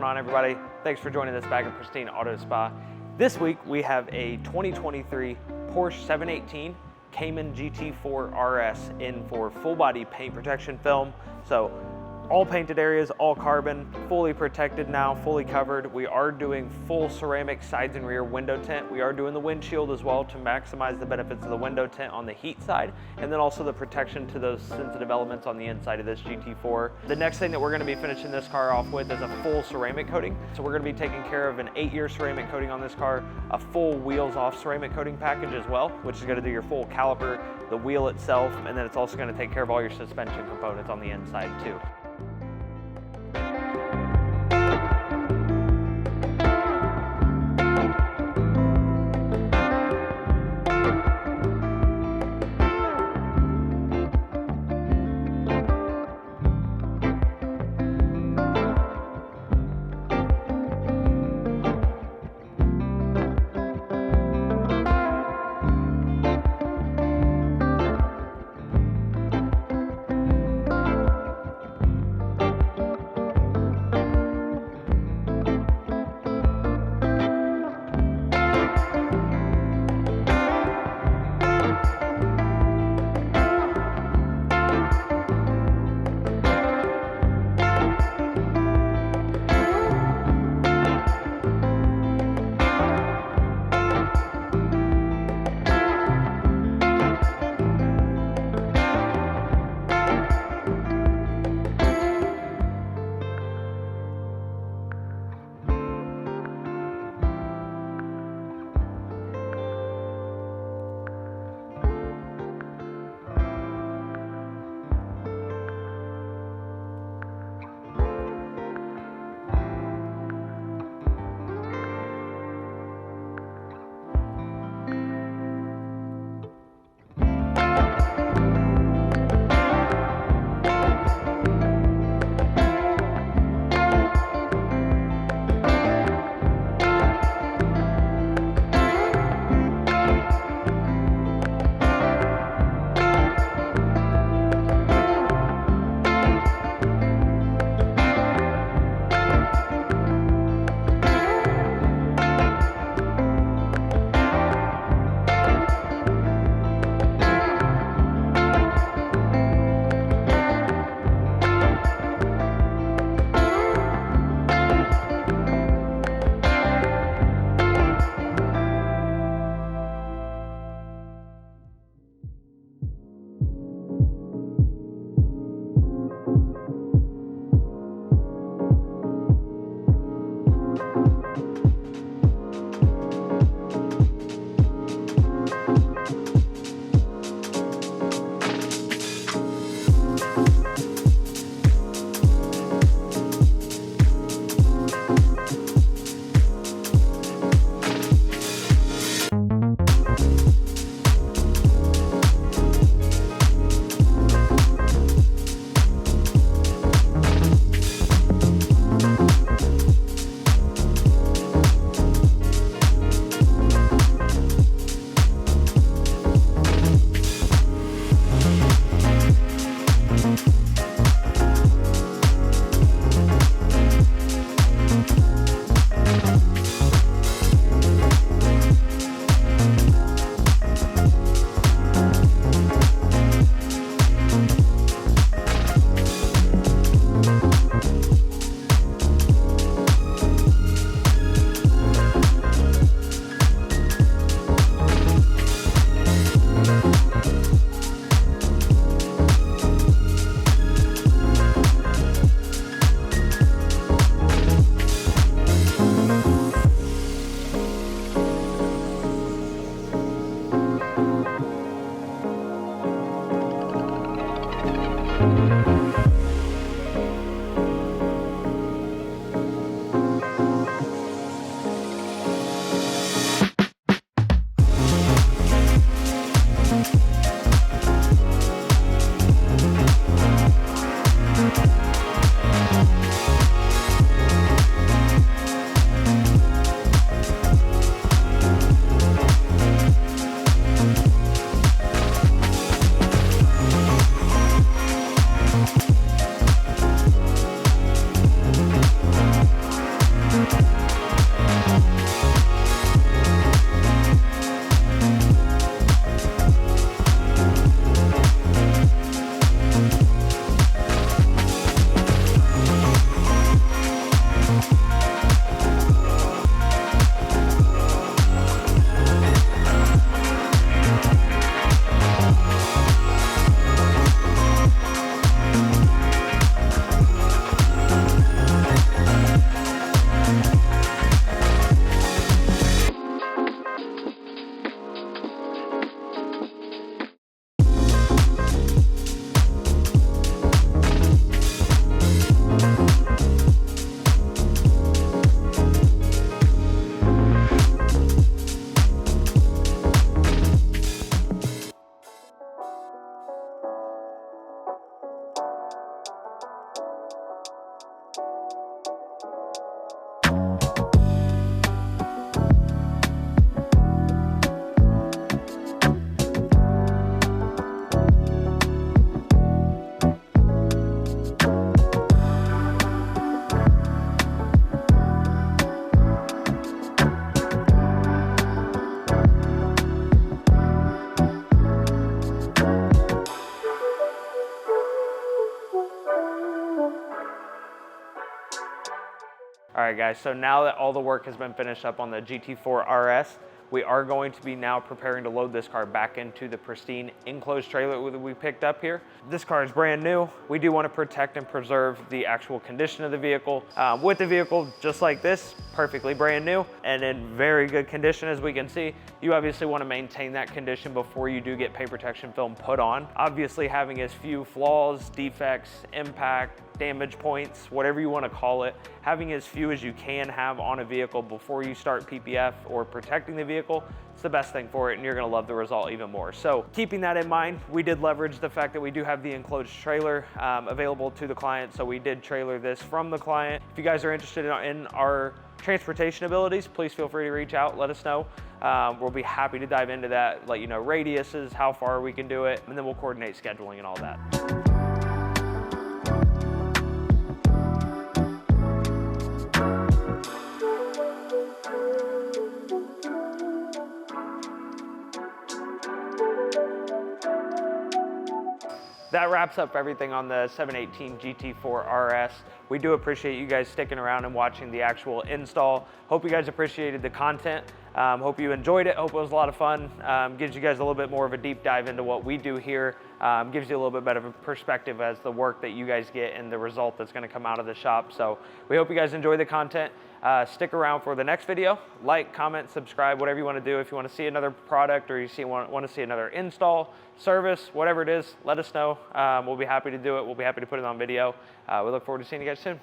going on, everybody? Thanks for joining this Back in Pristine Auto Spa. This week we have a 2023 Porsche 718 Cayman GT4 RS in for full body paint protection film. So all painted areas, all carbon, fully protected now, fully covered. We are doing full ceramic sides and rear window tint. We are doing the windshield as well to maximize the benefits of the window tint on the heat side, and then also the protection to those sensitive elements on the inside of this GT4. The next thing that we're gonna be finishing this car off with is a full ceramic coating. So we're gonna be taking care of an 8-year ceramic coating on this car, a full wheels off ceramic coating package as well, which is gonna do your full caliper, the wheel itself, and then it's also gonna take care of all your suspension components on the inside too. right, guys, so now that all the work has been finished up on the GT4 RS, we are going to be now preparing to load this car back into the pristine enclosed trailer that we picked up here. This car is brand new. We do want to protect and preserve the actual condition of the vehicle. With the vehicle just like this, perfectly brand new and in very good condition as we can see. You obviously want to maintain that condition before you do get paint protection film put on. Obviously having as few flaws, defects, impact, damage points, whatever you want to call it, having as few as you can have on a vehicle before you start PPF or protecting the vehicle, it's the best thing for it, and you're going to love the result even more. So keeping that in mind, we did leverage the fact that we do have the enclosed trailer available to the client, so we did trailer this from the client. If you guys are interested in our transportation abilities, please feel free to reach out, let us know. We'll be happy to dive into that, let you know radiuses, how far we can do it, and then we'll coordinate scheduling and all that. That wraps up everything on the 718 GT4 RS. We do appreciate you guys sticking around and watching the actual install. Hope you guys appreciated the content. Hope you enjoyed it. Hope it was a lot of fun. Gives you guys a little bit more of a deep dive into what we do here. Gives you a little bit better of a perspective as the work that you guys get and the result that's going to come out of the shop. So we hope you guys enjoy the content. Stick around for the next video. Like, comment, subscribe, whatever you want to do. If you want to see another product or you want to see another install, service, whatever it is, let us know. We'll be happy to do it. We'll be happy to put it on video. We look forward to seeing you guys soon.